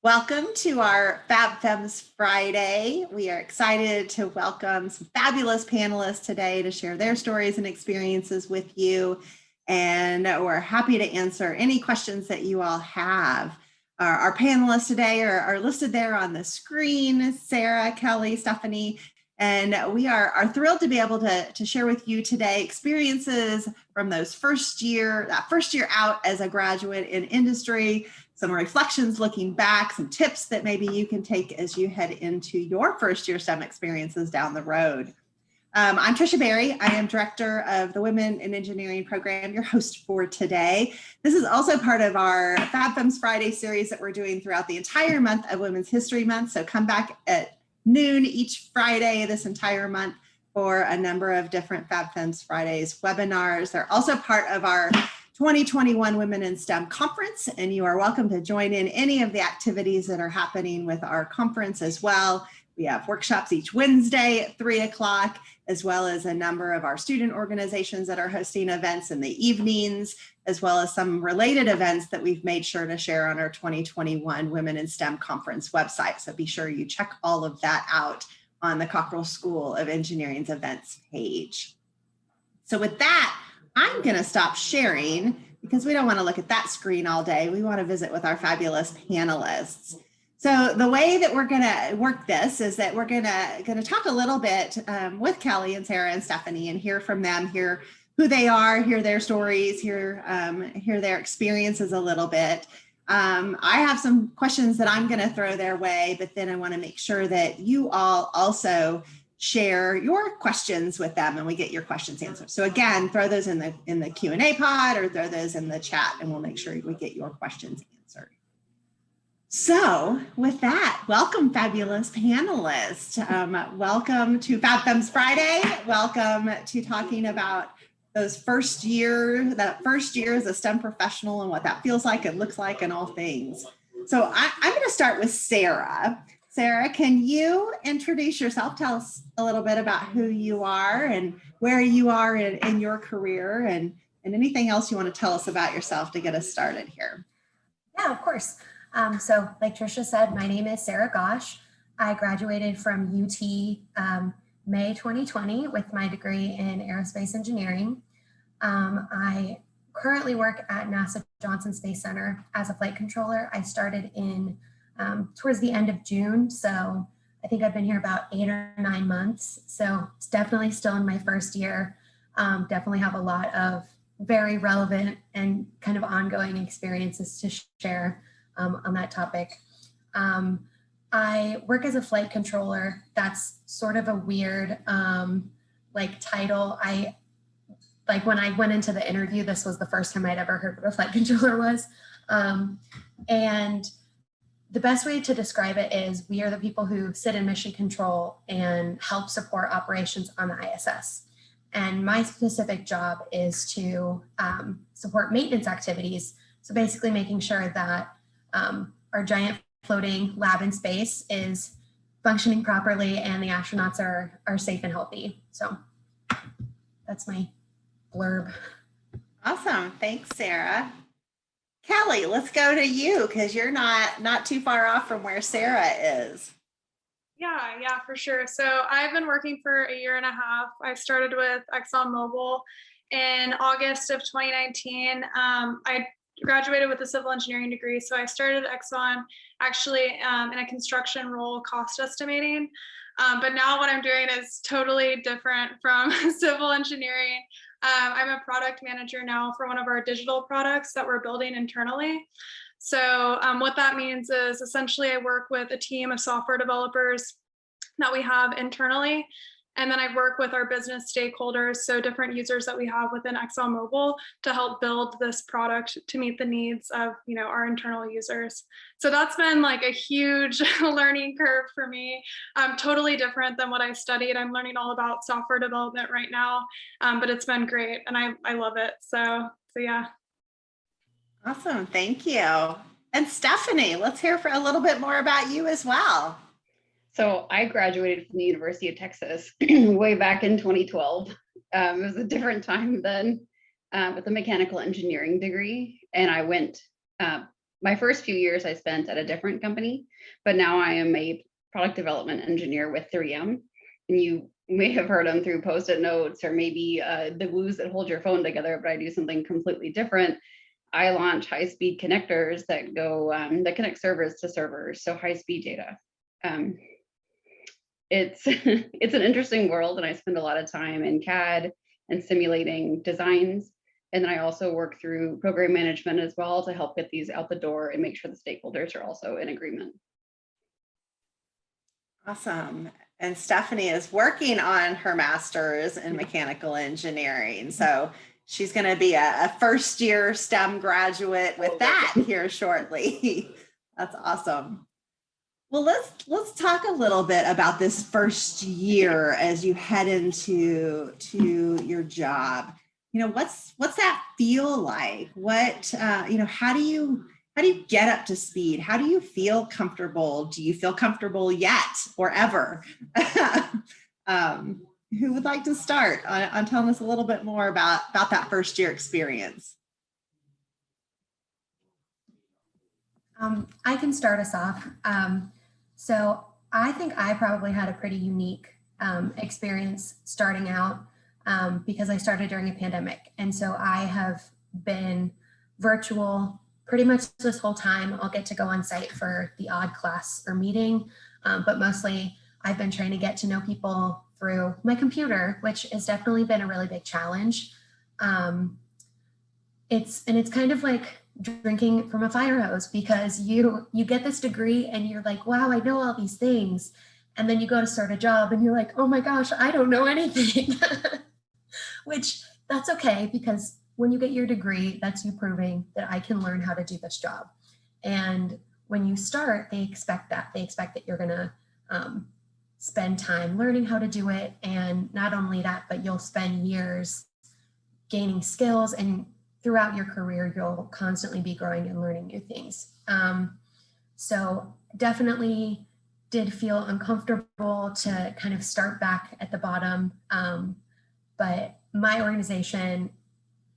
Welcome to our FabFems Friday. We are excited to welcome some fabulous panelists today to share their stories and experiences with you. And we're happy to answer any questions that you all have. Our panelists today are listed there on the screen: Sarah, Kelly, Stephanie. And we are thrilled to be able to share with you today experiences from that first year out as a graduate in industry, some reflections looking back, some tips that maybe you can take as you head into your first year STEM experiences down the road. I'm Trisha Berry. I am director of the Women in Engineering program, your host for today. This is also part of our FabFems Friday series that we're doing throughout the entire month of Women's History Month. So come back at noon each Friday this entire month for a number of different FabFems Fridays webinars. They're also part of our 2021 Women in STEM Conference, and you are welcome to join in any of the activities that are happening with our conference as well. We have workshops each Wednesday at 3 o'clock, as well as a number of our student organizations that are hosting events in the evenings, as well as some related events that we've made sure to share on our 2021 Women in STEM Conference website. So be sure you check all of that out on the Cockrell School of Engineering's events page. So with that, I'm going to stop sharing because we don't want to look at that screen all day. We want to visit with our fabulous panelists. So the way that we're going to work this is that we're going to talk a little bit with Kelly and Sarah and Stephanie and hear from them, hear who they are, hear their stories, hear their experiences a little bit. I have some questions that I'm going to throw their way, but then I want to make sure that you all also share your questions with them and we get your questions answered. So again, throw those in the Q&A pod or throw those in the chat and we'll make sure we get your questions answered. So with that, welcome fabulous panelists. Welcome to FabFems Friday. Welcome to talking about that first year as a STEM professional and what that feels like and looks like and all things. So I'm going to start with Sarah. Sarah, can you introduce yourself? Tell us a little bit about who you are and where you are in your career and anything else you want to tell us about yourself to get us started here. Yeah, of course. So like Trisha said, my name is Sarah Gosch. I graduated from UT May 2020 with my degree in aerospace engineering. I currently work at NASA Johnson Space Center as a flight controller. I started in towards the end of June. So I think I've been here about 8 or 9 months. So it's definitely still in my first year. Definitely have a lot of very relevant and kind of ongoing experiences to share on that topic. I work as a flight controller. That's sort of a weird title. When I went into the interview, this was the first time I'd ever heard what a flight controller was. And the best way to describe it is we are the people who sit in mission control and help support operations on the ISS. And my specific job is to support maintenance activities. So basically making sure that our giant floating lab in space is functioning properly and the astronauts are safe and healthy. So that's my blurb. Awesome. Thanks, Sarah. Kelly, let's go to you because you're not too far off from where Sarah is. Yeah, for sure. So I've been working for a year and a half. I started with ExxonMobil in August of 2019. I graduated with a civil engineering degree. So I started at Exxon actually in a construction role, cost estimating. But now what I'm doing is totally different from civil engineering. I'm a product manager now for one of our digital products that we're building internally. So what that means is essentially I work with a team of software developers that we have internally. And then I work with our business stakeholders, so different users that we have within ExxonMobil to help build this product to meet the needs of our internal users. So that's been like a huge learning curve for me. Totally different than what I studied. I'm learning all about software development right now, but it's been great and I love it. So yeah. Awesome, thank you. And Stephanie, let's hear for a little bit more about you as well. So I graduated from the University of Texas way back in 2012. It was a different time then with a mechanical engineering degree. And I went my first few years I spent at a different company, but now I am a product development engineer with 3M. And you may have heard them through Post-it notes or maybe the glues that hold your phone together, but I do something completely different. I launch high-speed connectors that go that connect servers to servers, so high-speed data. It's it's an interesting world, and I spend a lot of time in CAD and simulating designs. And then I also work through program management as well to help get these out the door and make sure the stakeholders are also in agreement. Awesome. And Stephanie is working on her master's in mechanical engineering. So she's going to be a first year STEM graduate with that here shortly. That's awesome. Well, let's talk a little bit about this first year as you head into your job. You know, what's that feel like? What how do you get up to speed? How do you feel comfortable? Do you feel comfortable yet or ever? Who would like to start on telling us a little bit more about that first year experience? I can start us off. So I think I probably had a pretty unique experience starting out because I started during a pandemic. And so I have been virtual pretty much this whole time. I'll get to go on site for the odd class or meeting, but mostly I've been trying to get to know people through my computer, which has definitely been a really big challenge. It's kind of like drinking from a fire hose because you get this degree and you're like, wow, I know all these things. And then you go to start a job and you're like, oh my gosh, I don't know anything, which that's okay, because when you get your degree, that's you proving that I can learn how to do this job. And when you start, they expect that. They expect that you're going to spend time learning how to do it. And not only that, but you'll spend years gaining skills, and throughout your career, you'll constantly be growing and learning new things. So definitely did feel uncomfortable to kind of start back at the bottom. But my organization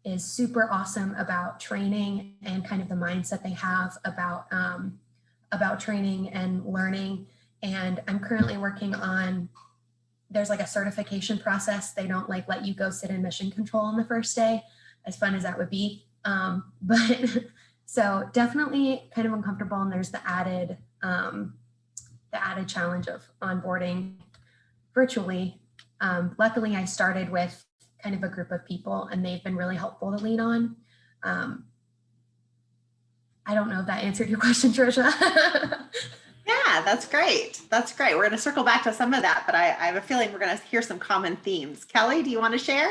is super awesome about training and kind of the mindset they have about training and learning. And I'm currently working on, there's like a certification process. They don't like let you go sit in mission control on the first day, as fun as that would be. But so definitely kind of uncomfortable. And there's the added challenge of onboarding virtually. Luckily, I started with kind of a group of people, and they've been really helpful to lean on. I don't know if that answered your question, Trisha. Yeah, that's great. That's great. We're going to circle back to some of that, but I have a feeling we're going to hear some common themes. Kelly, do you want to share?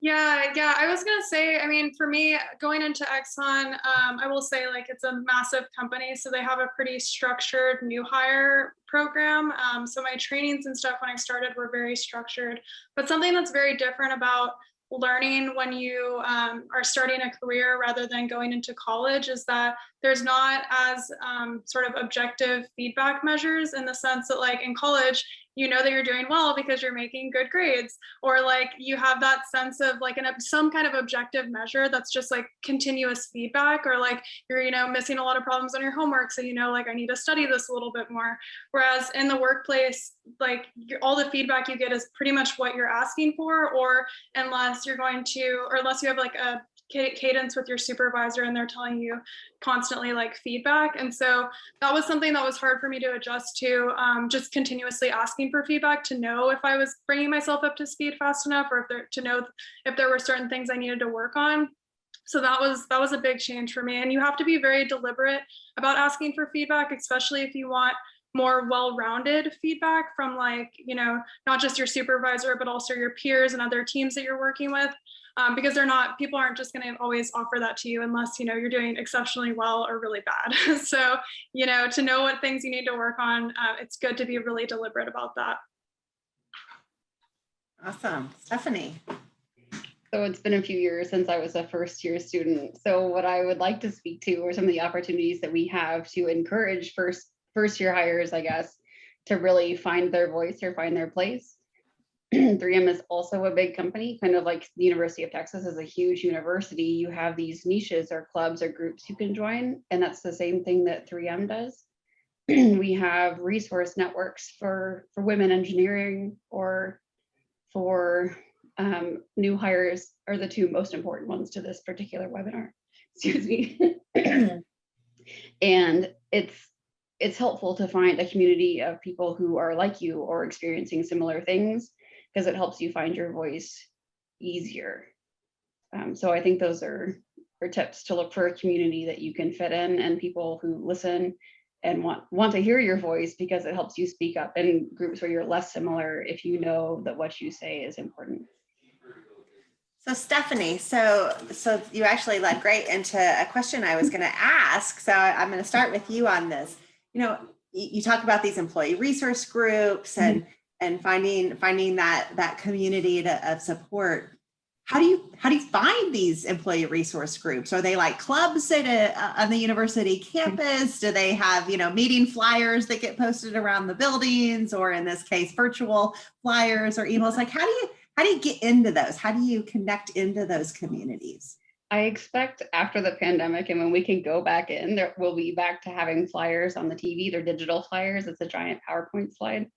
Yeah. I was going to say, I mean, for me, going into Exxon, I will say, like, it's a massive company, so they have a pretty structured new hire program. So my trainings and stuff when I started were very structured, but something that's very different about learning when you are starting a career rather than going into college is that there's not as sort of objective feedback measures, in the sense that, like, in college, you know that you're doing well because you're making good grades, or like you have that sense of like some kind of objective measure that's just like continuous feedback, or like you're, you know, missing a lot of problems on your homework, so you know, like, I need to study this a little bit more. Whereas in the workplace, like, all the feedback you get is pretty much what you're asking for, or unless you have like a cadence with your supervisor and they're telling you constantly like feedback. And so that was something that was hard for me to adjust to, just continuously asking for feedback to know if I was bringing myself up to speed fast enough, or to know if there were certain things I needed to work on. So that was a big change for me. And you have to be very deliberate about asking for feedback, especially if you want more well-rounded feedback from, like, you know, not just your supervisor, but also your peers and other teams that you're working with. Because people aren't just going to always offer that to you unless, you know, you're doing exceptionally well or really bad. So, you know, to know what things you need to work on, it's good to be really deliberate about that. Awesome. Stephanie. So it's been a few years since I was a first year student. So what I would like to speak to are some of the opportunities that we have to encourage first year hires, I guess, to really find their voice or find their place. 3M is also a big company, kind of like the University of Texas is a huge university. You have these niches or clubs or groups you can join, and that's the same thing that 3M does. We have resource networks for women engineering, or for new hires are the two most important ones to this particular webinar. Excuse me. And it's helpful to find a community of people who are like you or experiencing similar things, because it helps you find your voice easier. So I think those are tips to look for a community that you can fit in, and people who listen and want to hear your voice, because it helps you speak up in groups where you're less similar, if you know that what you say is important. So Stephanie, so you actually led great into a question I was going to ask. So I'm going to start with you on this. You know, you talk about these employee resource groups and finding that community of support. How do you find these employee resource groups? Are they like clubs on the university campus? Do they have, meeting flyers that get posted around the buildings, or in this case, virtual flyers or emails? Like, how do you get into those? How do you connect into those communities? I expect after the pandemic, and when we can go back in, we'll be back to having flyers on the TV. They're digital flyers. It's a giant PowerPoint slide.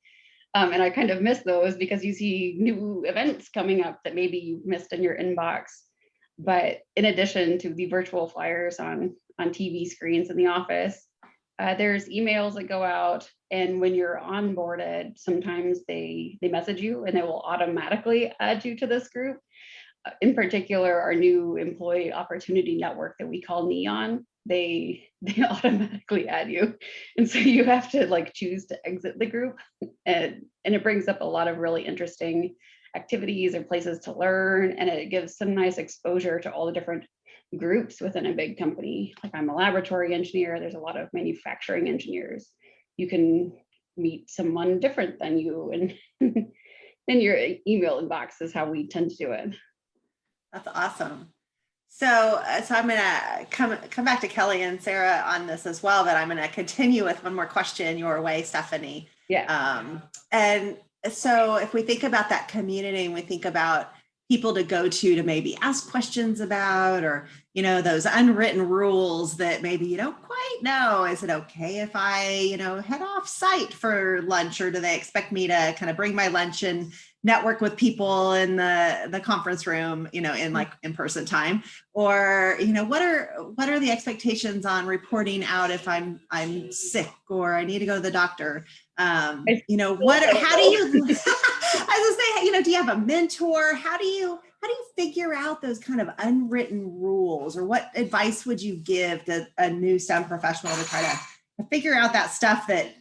And I kind of miss those, because you see new events coming up that maybe you've missed in your inbox. But in addition to the virtual flyers on TV screens in the office, there's emails that go out. And when you're onboarded, sometimes they message you and they will automatically add you to this group. In particular, our new employee opportunity network that we call Neon, they automatically add you. And so you have to choose to exit the group. And it brings up a lot of really interesting activities and places to learn. And it gives some nice exposure to all the different groups within a big company. Like, I'm a laboratory engineer. There's a lot of manufacturing engineers. You can meet someone different than you, and in your email inbox is how we tend to do it. That's awesome. So I'm going to come back to Kelly and Sarah on this as well, but I'm going to continue with one more question your way, Stephanie. Yeah. And so if we think about that community, and we think about people to go to maybe ask questions about, or, those unwritten rules that maybe you don't quite know. Is it okay if I, head off site for lunch, or do they expect me to kind of bring my lunch and network with people in the conference room, in in-person time? Or, what are the expectations on reporting out if I'm sick, or I need to go to the doctor? How do you, I was gonna say, do you have a mentor? How do you figure out those kind of unwritten rules, or what advice would you give to a new STEM professional to try to figure out that stuff that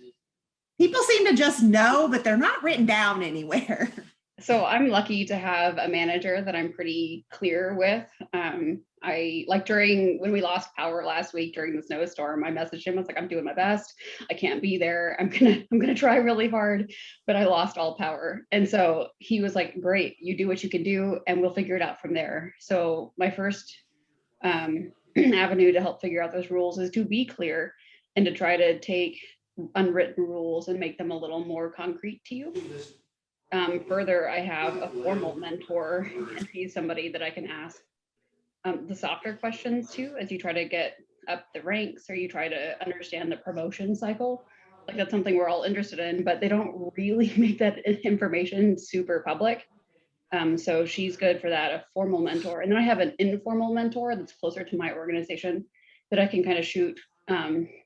people seem to just know, but they're not written down anywhere? So I'm lucky to have a manager that I'm pretty clear with. I when we lost power last week during the snowstorm, I messaged him. I was like, I'm doing my best. I can't be there. I'm gonna try really hard, but I lost all power. And so he was like, great, you do what you can do, and we'll figure it out from there. So my first avenue to help figure out those rules is to be clear, and to try to take unwritten rules and make them a little more concrete to you. Further, I have a formal mentor, and he's somebody that I can ask the softer questions to as you try to get up the ranks, or you try to understand the promotion cycle. Like, that's something we're all interested in, but they don't really make that information super public. So she's good for that, a formal mentor. And then I have an informal mentor that's closer to my organization that I can kind of shoot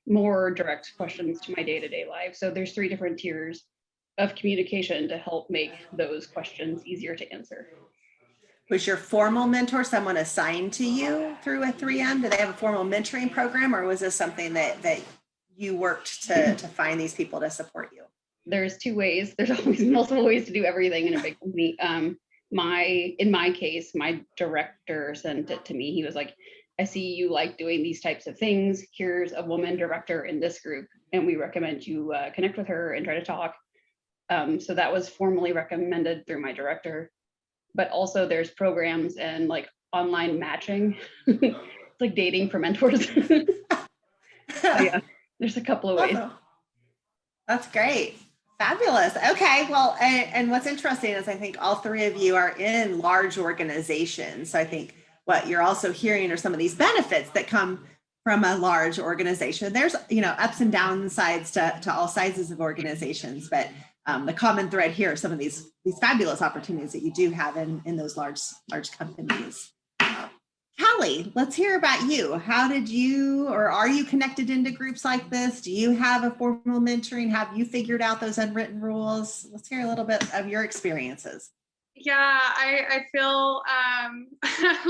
more direct questions to my day-to-day life. So there's 3 different tiers of communication to help make those questions easier to answer. Was your formal mentor someone assigned to you through a 3M? Do they have a formal mentoring program, or was this something that you worked to find these people to support you? There's 2 ways. There's always multiple ways to do everything in a big company. In my case, my director sent it to me. He was like, I see you like doing these types of things. Here's a woman director in this group, and we recommend you connect with her and try to talk. So that was formally recommended through my director. But also there's programs and online matching. It's like dating for mentors. So yeah, there's a couple of ways. That's great. Fabulous. Okay. Well, and what's interesting is I think all three of you are in large organizations. So I think what you're also hearing are some of these benefits that come from a large organization. There's, ups and downsides to all sizes of organizations, but the common thread here are some of these fabulous opportunities that you do have in those large companies. Callie, let's hear about you. How did you, or are you connected into groups like this? Do you have a formal mentoring? Have you figured out those unwritten rules? Let's hear a little bit of your experiences. Yeah, I feel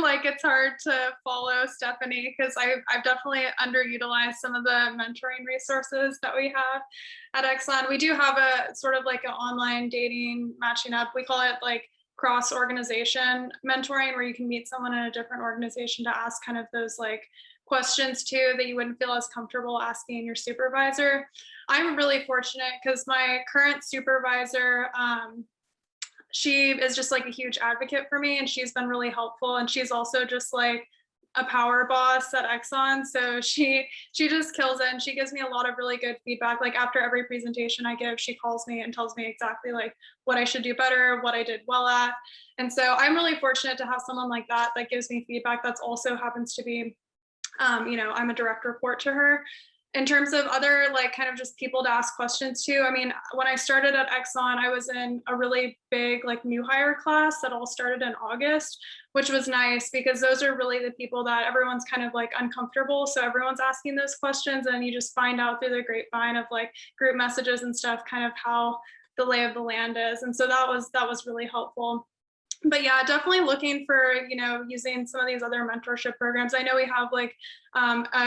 like it's hard to follow Stephanie because I've definitely underutilized some of the mentoring resources that we have at Exxon. We do have a sort of like an online dating matching up. We call it like cross organization mentoring, where you can meet someone in a different organization to ask kind of those like questions too that you wouldn't feel as comfortable asking your supervisor. I'm really fortunate because my current supervisor, she is just like a huge advocate for me, and she's been really helpful. And she's also just like a power boss at Exxon. So she just kills it. And she gives me a lot of really good feedback. Like after every presentation I give, she calls me and tells me exactly like what I should do better, what I did well at. And so I'm really fortunate to have someone like that gives me feedback. That's also happens to be, I'm a direct report to her. In terms of other like kind of just people to ask questions to, I mean, when I started at Exxon, I was in a really big like new hire class that all started in August, which was nice because those are really the people that everyone's kind of like uncomfortable. So everyone's asking those questions, and you just find out through the grapevine of like group messages and stuff, kind of how the lay of the land is. And so that was really helpful. But yeah, definitely looking for, using some of these other mentorship programs. I know we have like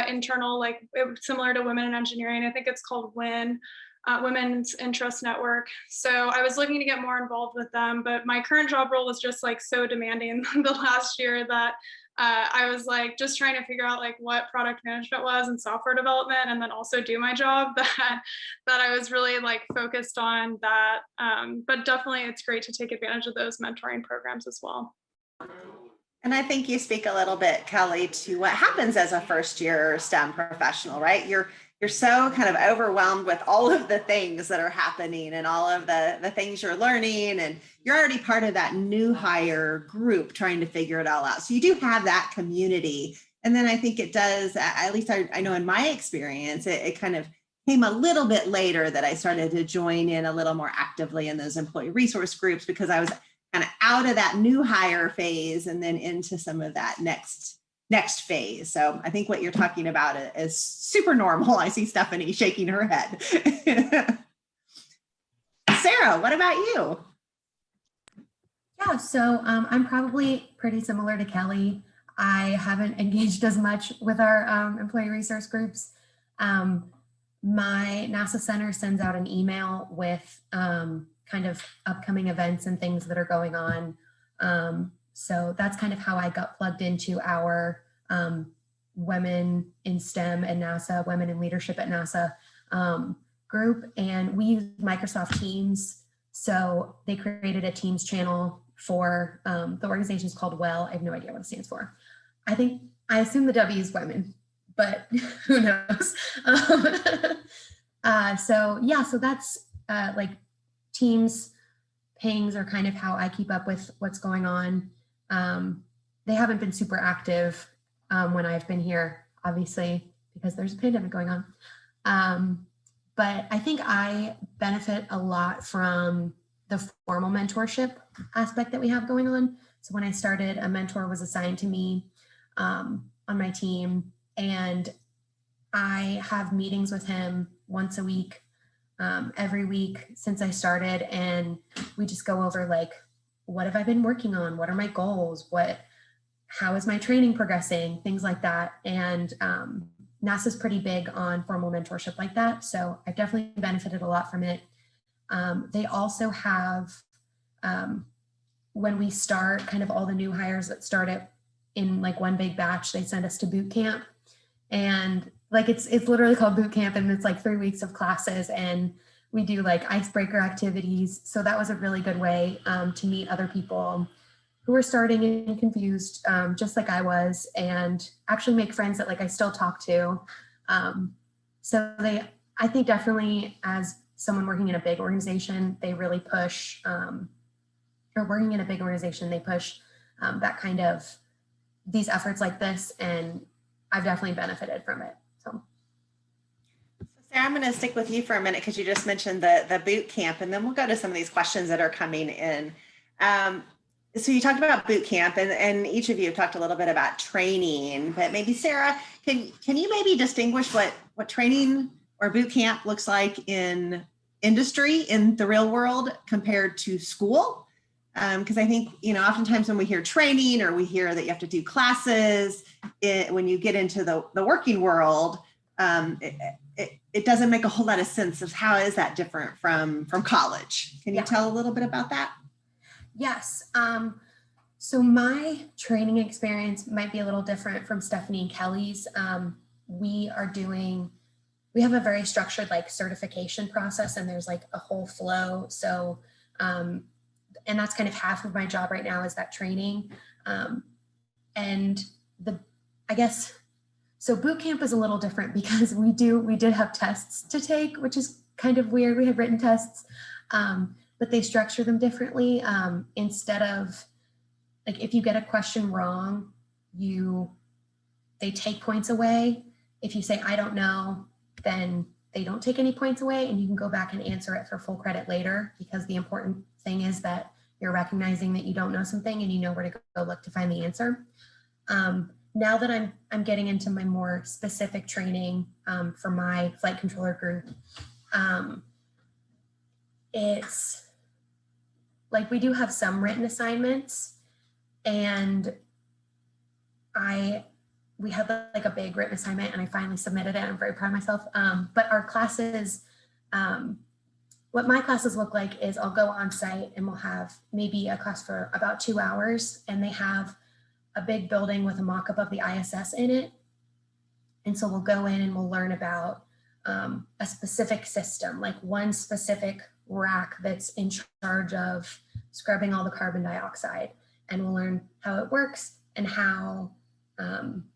internal, like similar to Women in Engineering. I think it's called WIN, Women's Interest Network. So I was looking to get more involved with them, but my current job role was just like so demanding the last year that I was like just trying to figure out like what product management was and software development, and then also do my job that I was really like focused on that. But definitely it's great to take advantage of those mentoring programs as well. And I think you speak a little bit, Kelly, to what happens as a first year STEM professional, right? You're so kind of overwhelmed with all of the things that are happening and all of the things you're learning, and you're already part of that new hire group trying to figure it all out. So you do have that community. And then I think it does, at least I know in my experience, it kind of came a little bit later that I started to join in a little more actively in those employee resource groups, because I was kind of out of that new hire phase and then into some of that next phase. So I think what you're talking about is super normal. I see Stephanie shaking her head. Sarah, what about you? Yeah, so I'm probably pretty similar to Kelly. I haven't engaged as much with our employee resource groups. My NASA center sends out an email with kind of upcoming events and things that are going on. So that's kind of how I got plugged into our Women in STEM at NASA, Women in Leadership at NASA group. And we use Microsoft Teams. So they created a Teams channel for the organization is called WELL. I have no idea what it stands for. I assume the W is women, but who knows? So that's like Teams pings are kind of how I keep up with what's going on. They haven't been super active when I've been here, obviously, because there's a pandemic going on. But I think I benefit a lot from the formal mentorship aspect that we have going on. So when I started, a mentor was assigned to me on my team, and I have meetings with him once a week, every week since I started. And we just go over like, what have I been working on? What are my goals? How is my training progressing? Things like that. And NASA's pretty big on formal mentorship like that. So I've definitely benefited a lot from it. They also have, when we start, kind of all the new hires that start it in like one big batch, they send us to boot camp. And like it's literally called boot camp, and it's like 3 weeks of classes, and we do like icebreaker activities. So that was a really good way to meet other people who were starting and confused, just like I was, and actually make friends that like I still talk to. I think definitely as someone working in a big organization, they really push, or working in a big organization, they push that kind of these efforts like this, and I've definitely benefited from it. So Sarah, I'm going to stick with you for a minute because you just mentioned the boot camp, and then we'll go to some of these questions that are coming in. So you talked about boot camp, and each of you have talked a little bit about training, but maybe Sarah, can you maybe distinguish what training or boot camp looks like in industry, in the real world, compared to school? Because I think, oftentimes when we hear training or we hear that you have to do classes, when you get into the working world, it doesn't make a whole lot of sense of how is that different from college. Can you tell a little bit about that? Yes. So my training experience might be a little different from Stephanie and Kelly's. We have a very structured certification process, and there's a whole flow. So, and that's kind of half of my job right now is that training. So boot camp is a little different because we did have tests to take, which is kind of weird. We had written tests, but they structure them differently. Instead of if you get a question wrong, they take points away. If you say, I don't know, then they don't take any points away, and you can go back and answer it for full credit later, because the important thing is that you're recognizing that you don't know something and you know where to go look to find the answer. Now that I'm getting into my more specific training for my flight controller group, it's we do have some written assignments, and we had a big written assignment, and I finally submitted it. I'm very proud of myself. But our classes, what my classes look like is I'll go on site and we'll have maybe a class for about 2 hours, and they have a big building with a mock-up of the ISS in it. And so we'll go in and we'll learn about a specific system, one specific rack that's in charge of scrubbing all the carbon dioxide. And we'll learn how it works and how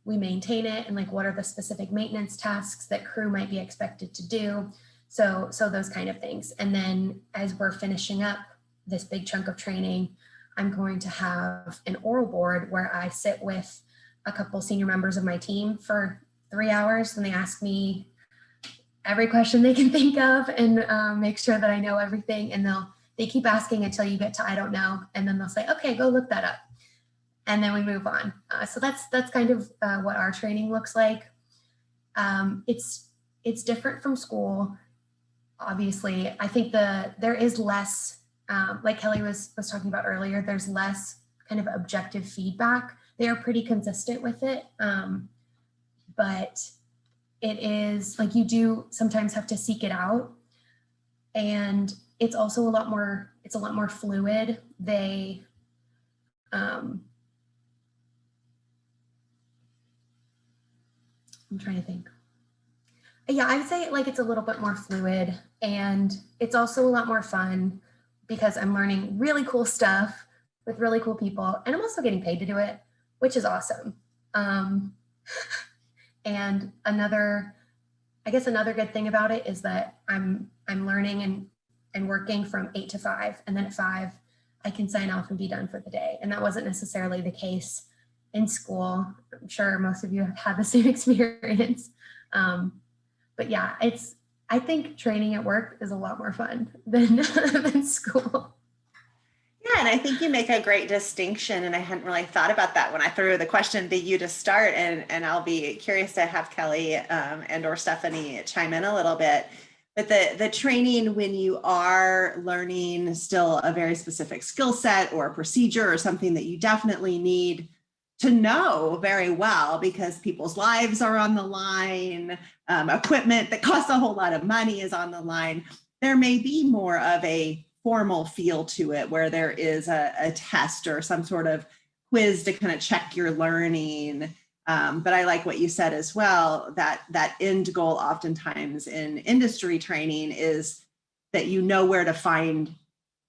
we maintain it, and what are the specific maintenance tasks that crew might be expected to do. So those kind of things. And then as we're finishing up this big chunk of training, I'm going to have an oral board where I sit with a couple senior members of my team for 3 hours, and they ask me every question they can think of, and make sure that I know everything. And they keep asking until you get to I don't know, and then they'll say, okay, go look that up, and then we move on. So that's kind of what our training looks like. It's different from school. Obviously, I think there is less. Like Kelly was talking about earlier, there's less kind of objective feedback. They are pretty consistent with it, but it is you do sometimes have to seek it out, and it's also a lot more fluid. I'm trying to think. Yeah, I'd say it's a little bit more fluid, and it's also a lot more fun, because I'm learning really cool stuff with really cool people, and I'm also getting paid to do it, which is awesome. And another good thing about it is that I'm learning and working from 8 to 5, and then at 5 I can sign off and be done for the day. And that wasn't necessarily the case in school. I'm sure most of you have had the same experience. But yeah, I think training at work is a lot more fun than school. Yeah, and I think you make a great distinction, and I hadn't really thought about that when I threw the question to you to start, and I'll be curious to have Kelly and or Stephanie chime in a little bit. But the training, when you are learning still a very specific skill set or a procedure or something that you definitely need to know very well, because people's lives are on the line, equipment that costs a whole lot of money is on the line, there may be more of a formal feel to it, where there is a test or some sort of quiz to kind of check your learning. But I like what you said as well, that end goal oftentimes in industry training is that you know where to find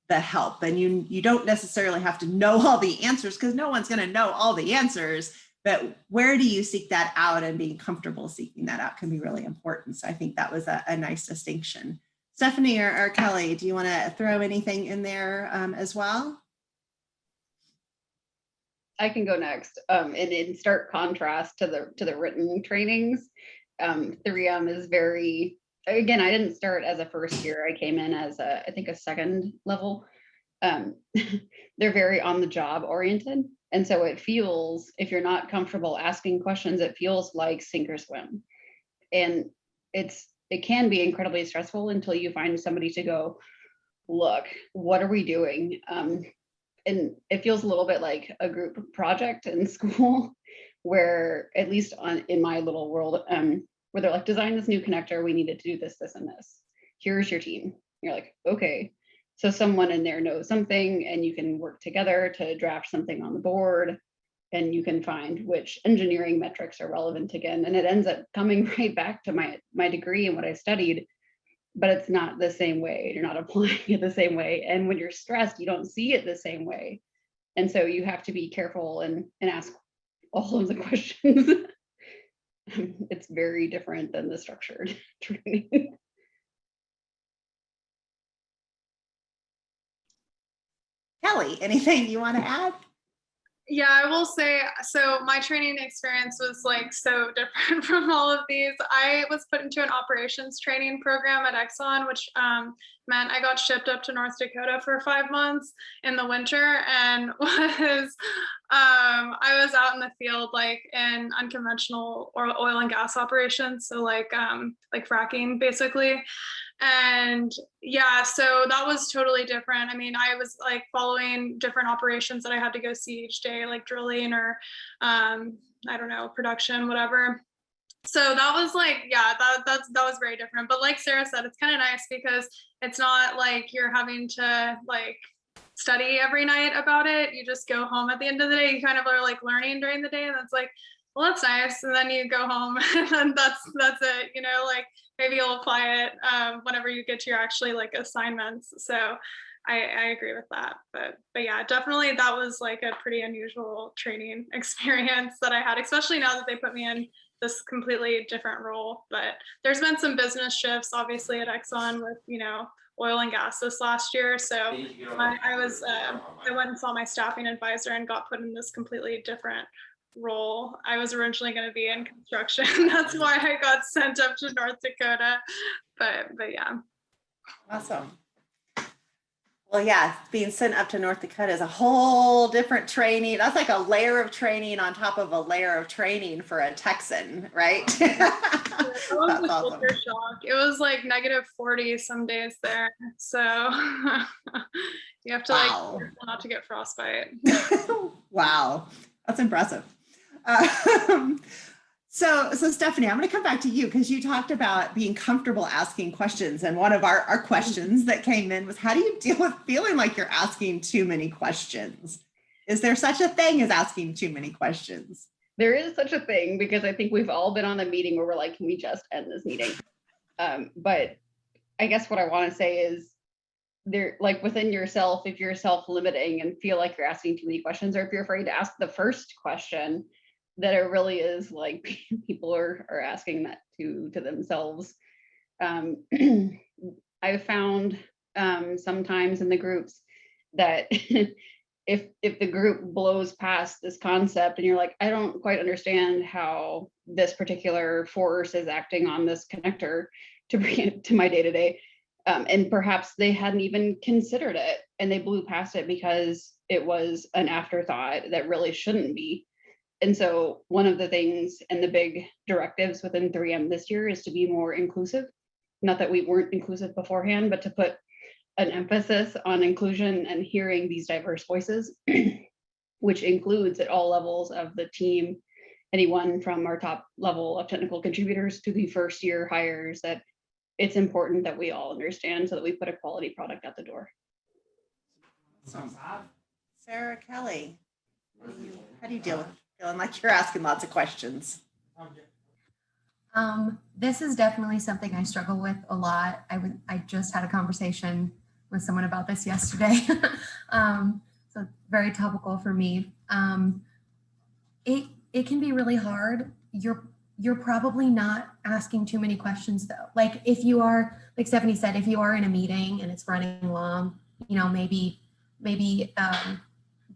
the help, and you don't necessarily have to know all the answers, because no one's going to know all the answers, but where do you seek that out, and being comfortable seeking that out can be really important. So I think that was a nice distinction. Stephanie or Kelly, do you want to throw anything in there as well? I can go next. And in stark contrast to the written trainings, 3M is very, again, I didn't start as a first year. I came in as I think a second level. They're very on the job oriented. And so it feels, if you're not comfortable asking questions, it feels like sink or swim. And it can be incredibly stressful until you find somebody to go, look, what are we doing? And it feels a little bit like a group project in school, where at least in my little world, where they're like, design this new connector, we needed to do this, this, and this. Here's your team. You're like, okay. So someone in there knows something, and you can work together to draft something on the board, and you can find which engineering metrics are relevant again. And it ends up coming right back to my degree and what I studied, but it's not the same way. You're not applying it the same way. And when you're stressed, you don't see it the same way. And so you have to be careful and ask all of the questions. It's very different than the structured training. Kelly, anything you want to add? Yeah, I will say, so my training experience was like so different from all of these. I was put into an operations training program at Exxon, which meant I got shipped up to North Dakota for 5 months in the winter, and I was out in the field like in unconventional oil and gas operations, so like fracking basically. And yeah, so that was totally different. I mean, I was like following different operations that I had to go see each day, like drilling or I don't know, production, whatever. So that was like, yeah, that was very different. But like Sarah said, it's kind of nice because it's not like you're having to like study every night about it. You just go home at the end of the day. You kind of are like learning during the day, and that's like, well, that's nice. And then you go home, and then that's it. You know, like maybe you'll apply it whenever you get to your actually like assignments. So I agree with that. But yeah, definitely that was like a pretty unusual training experience that I had, especially now that they put me in this completely different role. But there's been some business shifts, obviously, at Exxon with, you know, oil and gas this last year. So I went and saw my staffing advisor and got put in this completely different role. I was originally going to be in construction. That's why I got sent up to North Dakota. But yeah. Awesome. Well, yeah, being sent up to North Dakota is a whole different training. That's like a layer of training on top of a layer of training for a Texan, right? That was That's a awesome. culture shock. It was like -40 some days there. So you have to like not to get frostbite. Wow, that's impressive. So Stephanie, I'm going to come back to you because you talked about being comfortable asking questions. And one of our questions that came in was, how do you deal with feeling like you're asking too many questions? Is there such a thing as asking too many questions? There is such a thing, because I think we've all been on a meeting where we're like, can we just end this meeting? But I guess what I want to say is, there, like within yourself, if you're self-limiting and feel like you're asking too many questions, or if you're afraid to ask the first question, that it really is like people are asking that to themselves. I've found sometimes in the groups that if the group blows past this concept and you're like, I don't quite understand how this particular force is acting on this connector to bring it to my day-to-day, and perhaps they hadn't even considered it and they blew past it because it was an afterthought that really shouldn't be. And so one of the things and the big directives within 3M this year is to be more inclusive. Not that we weren't inclusive beforehand, but to put an emphasis on inclusion and hearing these diverse voices, which includes at all levels of the team, anyone from our top level of technical contributors to the first year hires, that it's important that we all understand so that we put a quality product out the door. Awesome. Sarah, Kelly, how do you deal with feeling like you're asking lots of questions? This is definitely something I struggle with a lot. I just had a conversation with someone about this yesterday. So very topical for me. It can be really hard. You're probably not asking too many questions though. Like if you are, like Stephanie said, if you are in a meeting and it's running long, you know, maybe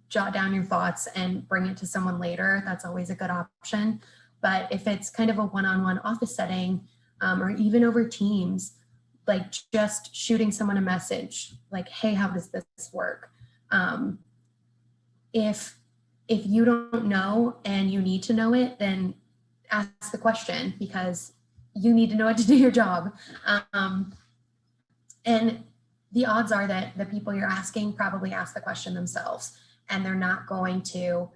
jot down your thoughts and bring it to someone later. That's always a good option. But if it's kind of a one-on-one office setting, or even over Teams, like just shooting someone a message like, hey, how does this work? If you don't know and you need to know it, then ask the question, because you need to know it to do your job. And the odds are that the people you're asking probably ask the question themselves, and they're not going to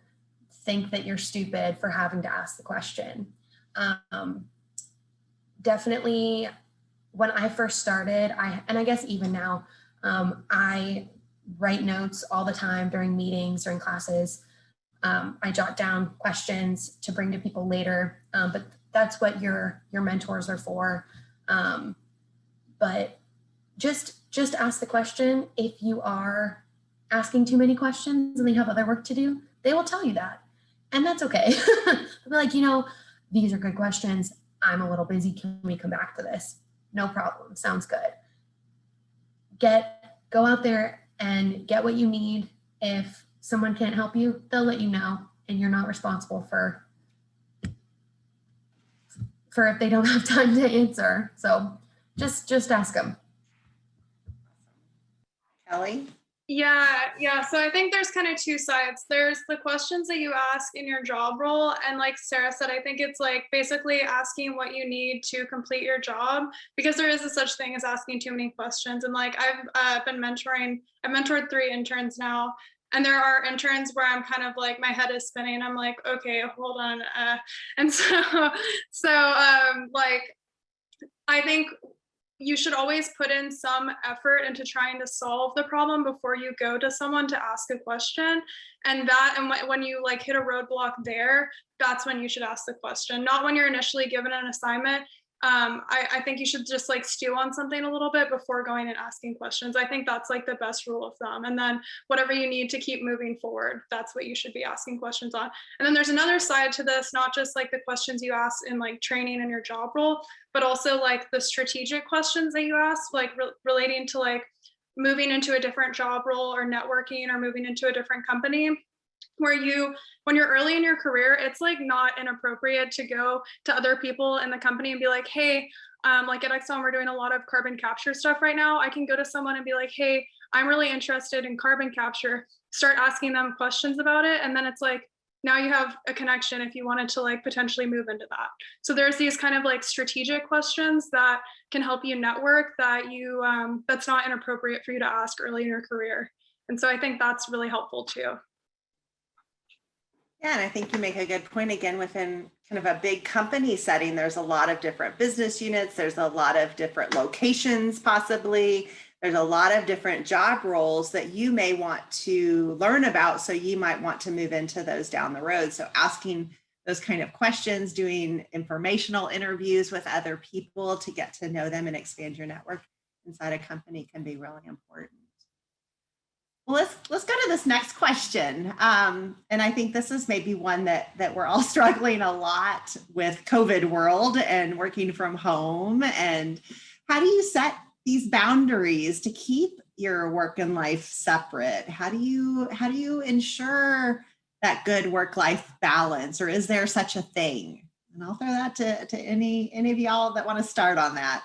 think that you're stupid for having to ask the question. Definitely, when I first started, and I guess even now, I write notes all the time during meetings, during classes. I jot down questions to bring to people later, but that's what your mentors are for. But just ask the question. If you are asking too many questions and they have other work to do, they will tell you that. And that's okay. They'll be like, you know, these are good questions. I'm a little busy. Can we come back to this? No problem. Sounds good. Go out there and get what you need. If someone can't help you, they'll let you know, and you're not responsible for if they don't have time to answer. So just ask them. Kelly? Yeah. So I think there's kind of two sides. There's the questions that you ask in your job role. And like Sarah said, I think it's like basically asking what you need to complete your job, because there is a such thing as asking too many questions. And like I've mentored 3 interns now. And there are interns where I'm kind of like, my head is spinning. I'm like, okay, hold on. And so like, I think you should always put in some effort into trying to solve the problem before you go to someone to ask a question. And when you like hit a roadblock there, that's when you should ask the question, not when you're initially given an assignment. I think you should just like stew on something a little bit before going and asking questions. I think that's like the best rule of thumb. And then whatever you need to keep moving forward, that's what you should be asking questions on. And then there's another side to this, not just like the questions you ask in like training in your job role, but also like the strategic questions that you ask, like relating to like moving into a different job role or networking or moving into a different company. When you're early in your career, it's like not inappropriate to go to other people in the company and be like, hey, like at Exxon, we're doing a lot of carbon capture stuff right now. I can go to someone and be like, hey, I'm really interested in carbon capture. Start asking them questions about it. And then it's like, now you have a connection if you wanted to like potentially move into that. So there's these kind of like strategic questions that can help you network that that's not inappropriate for you to ask early in your career. And so I think that's really helpful too. Yeah, and I think you make a good point. Again, within kind of a big company setting, there's a lot of different business units. There's a lot of different locations, possibly. There's a lot of different job roles that you may want to learn about. So you might want to move into those down the road. So asking those kind of questions, doing informational interviews with other people to get to know them and expand your network inside a company can be really important. Well, let's go to this next question. And I think this is maybe one that we're all struggling a lot with COVID world and working from home. And how do you set these boundaries to keep your work and life separate? How do you ensure that good work-life balance, or is there such a thing? And I'll throw that to any of y'all that want to start on that.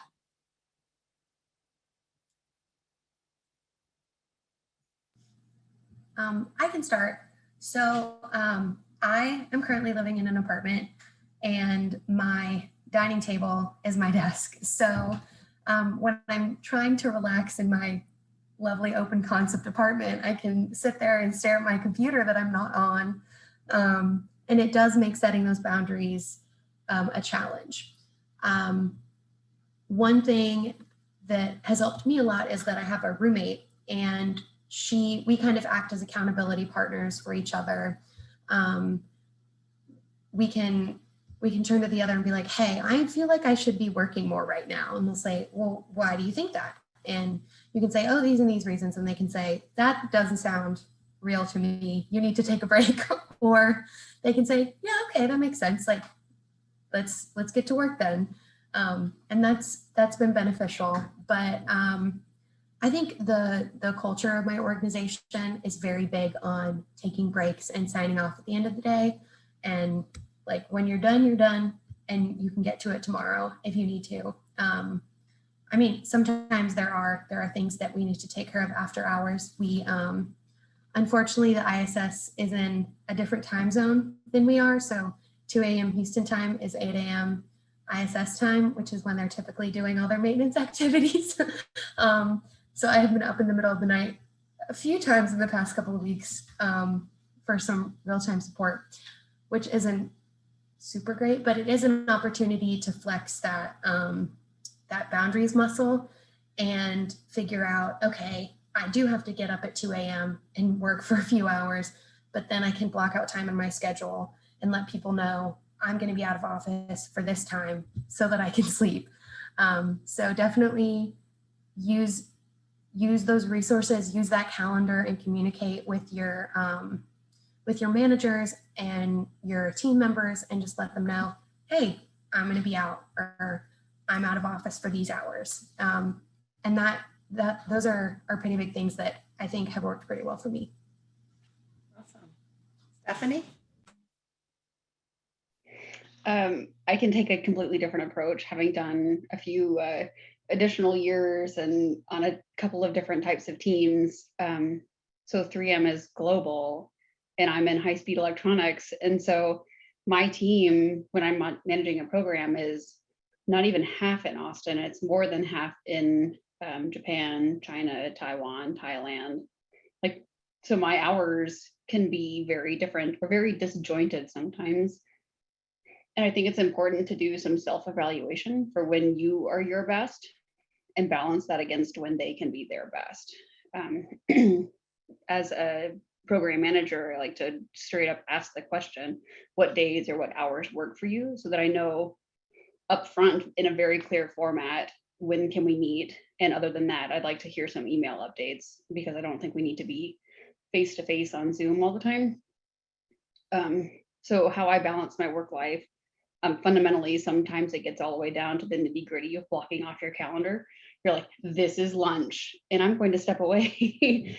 I can start. So I am currently living in an apartment, and my dining table is my desk. So when I'm trying to relax in my lovely open concept apartment, I can sit there and stare at my computer that I'm not on. And it does make setting those boundaries a challenge. One thing that has helped me a lot is that I have a roommate, and we kind of act as accountability partners for each other. We can turn to the other and be like, hey, I feel like I should be working more right now. And they'll say, well, why do you think that? And you can say, oh, these and these reasons. And they can say, that doesn't sound real to me. You need to take a break. Or they can say, yeah, okay, that makes sense. Like, let's get to work then. And that's been beneficial. But I think the culture of my organization is very big on taking breaks and signing off at the end of the day. And like when you're done, and you can get to it tomorrow if you need to. I mean, sometimes there are things that we need to take care of after hours. We unfortunately, the ISS is in a different time zone than we are. So 2 a.m. Houston time is 8 a.m. ISS time, which is when they're typically doing all their maintenance activities. So I have been up in the middle of the night a few times in the past couple of weeks for some real-time support, which isn't super great, but it is an opportunity to flex that that boundaries muscle and figure out, okay, I do have to get up at 2 a.m. and work for a few hours, but then I can block out time in my schedule and let people know I'm going to be out of office for this time so that I can sleep. So definitely use those resources, use that calendar, and communicate with your managers and your team members, and just let them know, hey, I'm going to be out, or I'm out of office for these hours. And those are pretty big things that I think have worked pretty well for me. Awesome. Stephanie? I can take a completely different approach, having done a few additional years and on a couple of different types of teams. So 3M is global, and I'm in high-speed electronics. And so my team, when I'm managing a program, is not even half in Austin. It's more than half in Japan, China, Taiwan, Thailand. Like, so my hours can be very different or very disjointed sometimes. And I think it's important to do some self-evaluation for when you are your best and balance that against when they can be their best. As a program manager, I like to straight up ask the question, what days or what hours work for you, so that I know upfront in a very clear format, when can we meet? And other than that, I'd like to hear some email updates, because I don't think we need to be face-to-face on Zoom all the time. So how I balance my work life, fundamentally, sometimes it gets all the way down to the nitty-gritty of blocking off your calendar. You're like, this is lunch, and I'm going to step away.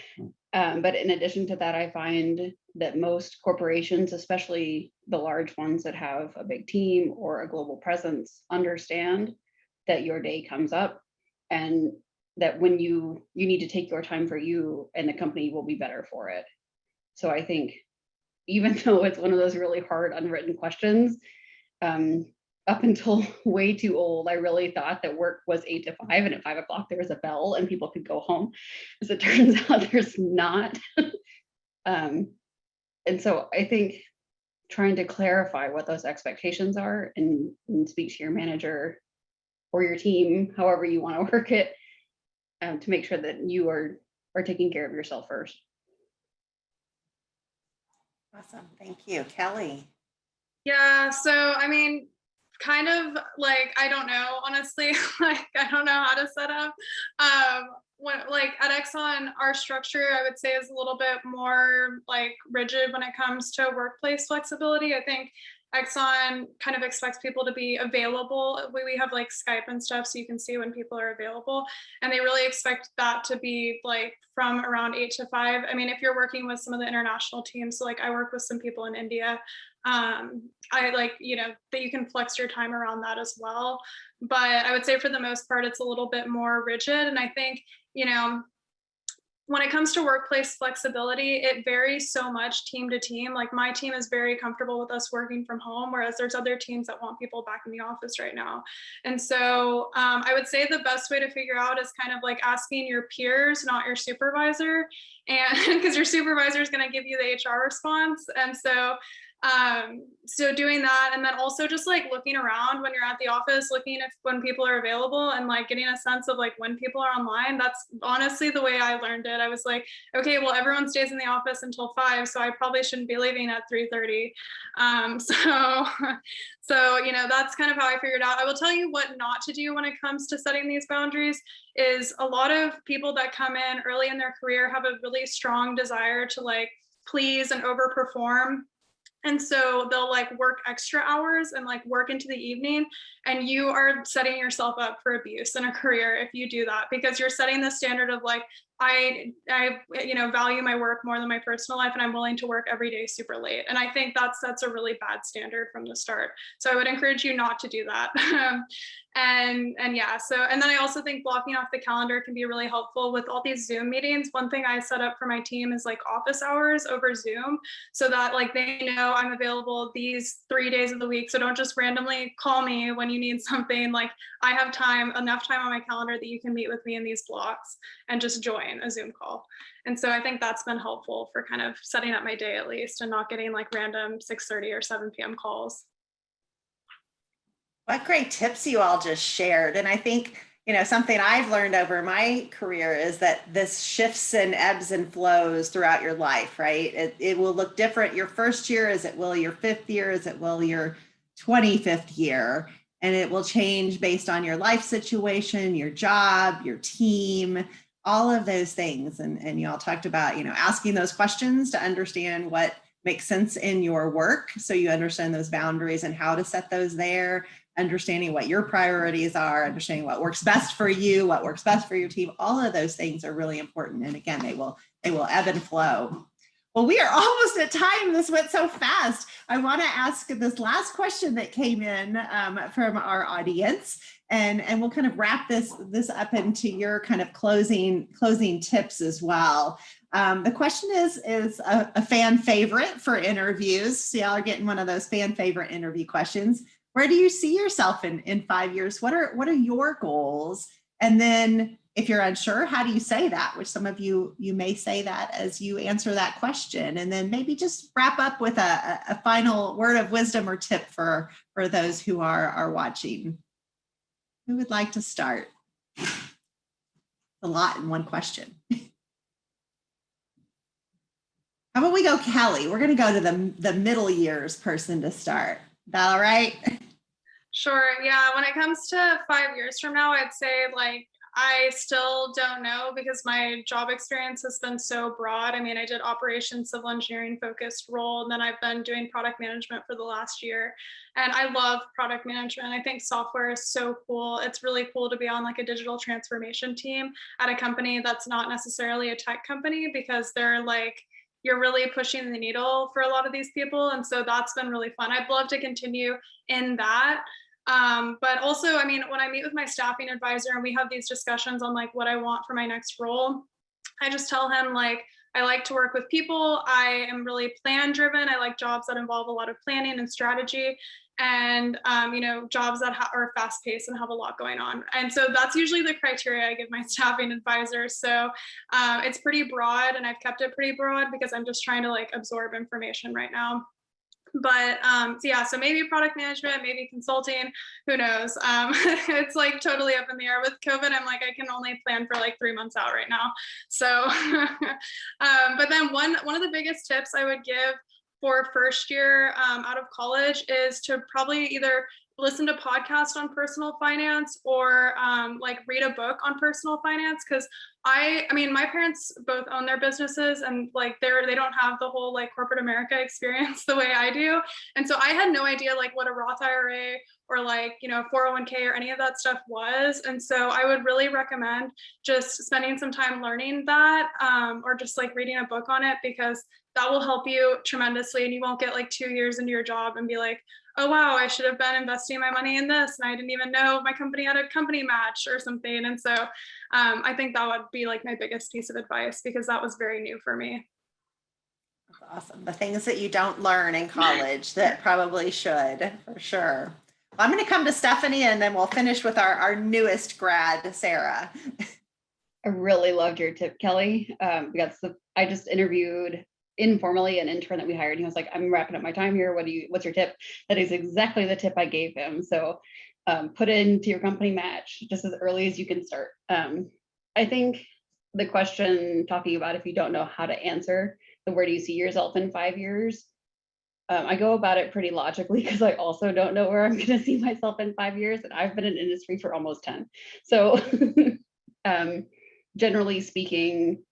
But in addition to that, I find that most corporations, especially the large ones that have a big team or a global presence, understand that your day comes up, and that when you need to take your time for you, and the company will be better for it. So I think, even though it's one of those really hard unwritten questions, up until way too old, I really thought that work was 8 to 5, and at 5 o'clock there was a bell and people could go home. As it turns out, there's not. And so I think trying to clarify what those expectations are, and speak to your manager or your team, however you want to work it, to make sure that you are taking care of yourself first. Awesome. Thank you. Kelly? Yeah, so I mean, kind of like, I don't know, honestly, like I don't know how to set up. When, like at Exxon, our structure, I would say, is a little bit more like rigid when it comes to workplace flexibility. I think Exxon kind of expects people to be available. We have like Skype and stuff, so you can see when people are available, and they really expect that to be like from around 8 to 5. I mean, if you're working with some of the international teams, so like I work with some people in India, I like, you know, that you can flex your time around that as well. But I would say for the most part, it's a little bit more rigid. And I think, you know, when it comes to workplace flexibility, it varies so much team to team. Like my team is very comfortable with us working from home, whereas there's other teams that want people back in the office right now. And so I would say the best way to figure out is kind of like asking your peers, not your supervisor, and because your supervisor is going to give you the HR response. And so doing that, and then also just like looking around when you're at the office, looking if when people are available, and like getting a sense of like when people are online. That's honestly the way I learned it. I was like, okay, well, everyone stays in the office until 5, so I probably shouldn't be leaving at 3:30. So you know, that's kind of how I figured out. I will tell you what not to do when it comes to setting these boundaries is a lot of people that come in early in their career have a really strong desire to like please and overperform. And so they'll like work extra hours and like work into the evening, and you are setting yourself up for abuse in a career if you do that, because you're setting the standard of like, I value my work more than my personal life, and I'm willing to work every day super late. And I think that's a really bad standard from the start. So I would encourage you not to do that. And yeah, and then I also think blocking off the calendar can be really helpful with all these Zoom meetings. One thing I set up for my team is like office hours over Zoom, so that like they know I'm available these 3 days of the week. So don't just randomly call me when you need something. Like I have enough time on my calendar that you can meet with me in these blocks and just join a Zoom call. And so I think that's been helpful for kind of setting up my day at least, and not getting like random 6:30 or 7 p.m. calls. What great tips you all just shared. And I think, something I've learned over my career is that this shifts and ebbs and flows throughout your life, right? It will look different your first year as it will your 5th year, as it will your 25th year. And it will change based on your life situation, your job, your team, all of those things. And you all talked about, asking those questions to understand what makes sense in your work. So you understand those boundaries and how to set those there, understanding what your priorities are, understanding what works best for you, what works best for your team. All of those things are really important. And again, they will ebb and flow. Well, we are almost at time. This went so fast. I want to ask this last question that came in from our audience, and we'll kind of wrap this up into your kind of closing tips as well. The question is a fan favorite for interviews. So y'all are getting one of those fan favorite interview questions. Where do you see yourself in 5 years? What are your goals? And then if you're unsure, how do you say that? Which some of you may say that as you answer that question. And then maybe just wrap up with a final word of wisdom or tip for those who are watching. Who would like to start? A lot in one question. How about we go Kelly? We're going to go to the middle years person to start. Is that all right? Sure. Yeah. When it comes to 5 years from now, I'd say like, I still don't know, because my job experience has been so broad. I mean, I did operations, civil engineering focused role, and then I've been doing product management for the last year. And I love product management. I think software is so cool. It's really cool to be on like a digital transformation team at a company that's not necessarily a tech company, because they're like, you're really pushing the needle for a lot of these people. And so that's been really fun. I'd love to continue in that. But also, I mean, when I meet with my staffing advisor and we have these discussions on like what I want for my next role, I just tell him like, I like to work with people. I am really plan driven. I like jobs that involve a lot of planning and strategy, and jobs that are fast paced and have a lot going on. And so that's usually the criteria I give my staffing advisor. So it's pretty broad, and I've kept it pretty broad because I'm just trying to like absorb information right now. But so maybe product management, maybe consulting, who knows? It's like totally up in the air with COVID. I'm like, I can only plan for like 3 months out right now. So, but then one of the biggest tips I would give for first year out of college is to probably either listen to podcasts on personal finance or like read a book on personal finance. Cause I mean, my parents both own their businesses, and like they don't have the whole like corporate America experience the way I do. And so I had no idea like what a Roth IRA or like, 401k or any of that stuff was. And so I would really recommend just spending some time learning that or just like reading a book on it, because that will help you tremendously. And you won't get like 2 years into your job and be like, oh, wow, I should have been investing my money in this, and I didn't even know my company had a company match or something. And so I think that would be like my biggest piece of advice, because that was very new for me. That's awesome. The things that you don't learn in college that probably should, for sure. Well, I'm going to come to Stephanie, and then we'll finish with our newest grad, Sarah. I really loved your tip, Kelly. Because I just interviewed informally an intern that we hired. He was like, I'm wrapping up my time here. What's your tip? That is exactly the tip I gave him. So put it into your company match just as early as you can start. I think the question talking about if you don't know how to answer the where do you see yourself in 5 years, I go about it pretty logically, because I also don't know where I'm going to see myself in 5 years, and I've been in industry for almost 10. So generally speaking,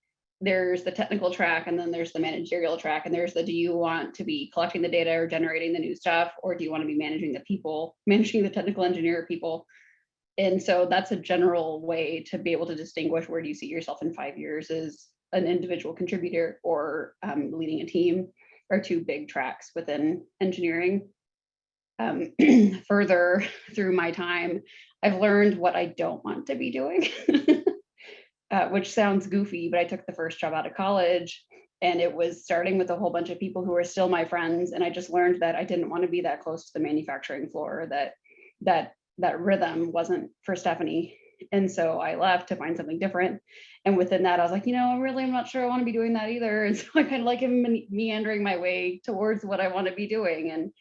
there's the technical track, and then there's the managerial track, and there's the, do you want to be collecting the data or generating the new stuff, or do you want to be managing the people, managing the technical engineer people? And so that's a general way to be able to distinguish where do you see yourself in 5 years as an individual contributor or leading a team, are two big tracks within engineering. Further through my time, I've learned what I don't want to be doing, which sounds goofy, but I took the first job out of college, and it was starting with a whole bunch of people who are still my friends. And I just learned that I didn't want to be that close to the manufacturing floor, that rhythm wasn't for Stephanie. And so I left to find something different. And within that, I was like, I'm not sure I want to be doing that either. And so I kind of like meandering my way towards what I want to be doing. And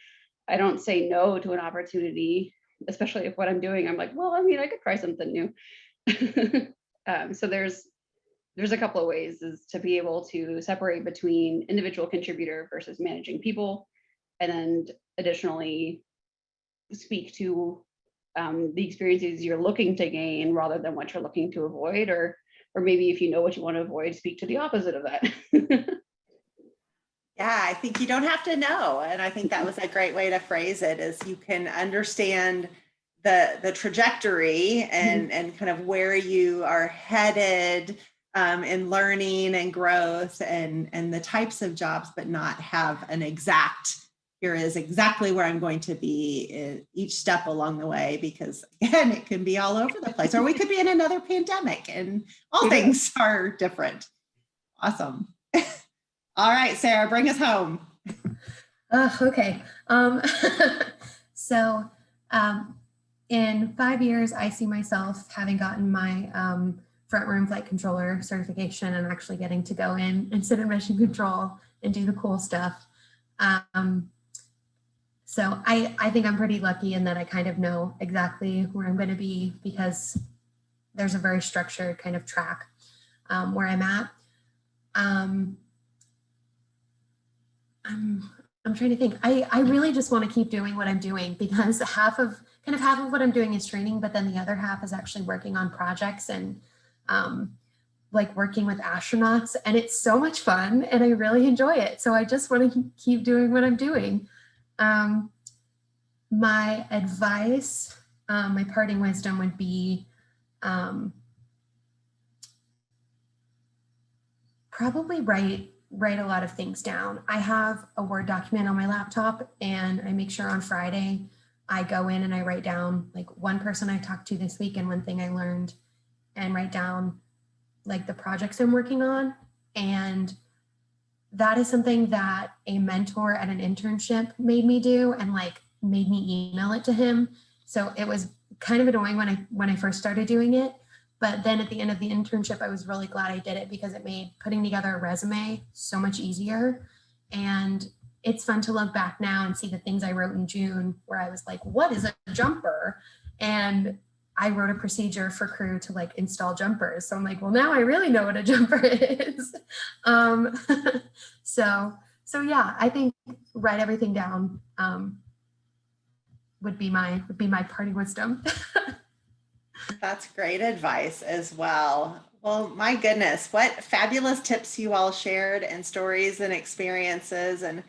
I don't say no to an opportunity, especially if what I'm doing, I'm like, well, I could try something new. So there's a couple of ways is to be able to separate between individual contributor versus managing people. And then additionally, speak to the experiences you're looking to gain rather than what you're looking to avoid, or maybe if you know what you want to avoid, speak to the opposite of that. Yeah, I think you don't have to know. And I think that was a great way to phrase it, is you can understand the trajectory and kind of where you are headed in learning and growth and the types of jobs, but not have an exact, here is exactly where I'm going to be in each step along the way, because again, it can be all over the place, or we could be in another pandemic and all things are different. Awesome. All right, Sarah, bring us home. Okay. So in 5 years, I see myself having gotten my front room flight controller certification and actually getting to go in and sit in mission control and do the cool stuff. So I think I'm pretty lucky in that I kind of know exactly where I'm going to be, because there's a very structured kind of track where I'm at. I'm trying to think. I really just want to keep doing what I'm doing, because half of what I'm doing is training, but then the other half is actually working on projects and like working with astronauts, and it's so much fun and I really enjoy it. So I just want to keep doing what I'm doing. My advice, my parting wisdom would be probably write a lot of things down. I have a Word document on my laptop, and I make sure on Friday I go in and I write down like one person I talked to this week and one thing I learned, and write down like the projects I'm working on. And that is something that a mentor at an internship made me do, and like made me email it to him. So it was kind of annoying when I first started doing it. But then at the end of the internship, I was really glad I did it, because it made putting together a resume so much easier. And it's fun to look back now and see the things I wrote in June where I was like, what is a jumper? And I wrote a procedure for crew to like install jumpers. So I'm like, well, now I really know what a jumper is. So yeah, I think write everything down would be my parting wisdom. That's great advice as well. Well, my goodness, what fabulous tips you all shared, and stories and experiences, and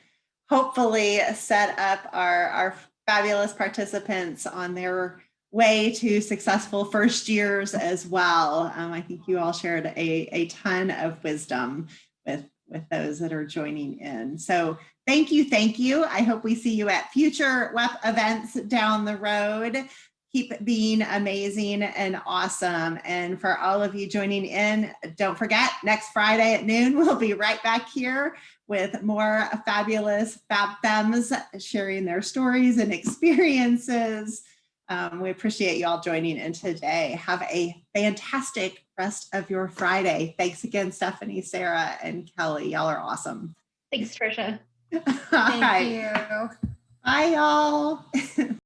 hopefully set up our fabulous participants on their way to successful first years as well. I think you all shared a ton of wisdom with those that are joining in. So thank you. I hope we see you at future UTWEP events down the road. Keep being amazing and awesome. And for all of you joining in, don't forget, next Friday at noon, we'll be right back here with more fabulous FabFems sharing their stories and experiences. We appreciate you all joining in today. Have a fantastic rest of your Friday. Thanks again, Stephanie, Sarah, and Kelly. Y'all are awesome. Thanks, Trisha. Thank you. Bye, y'all.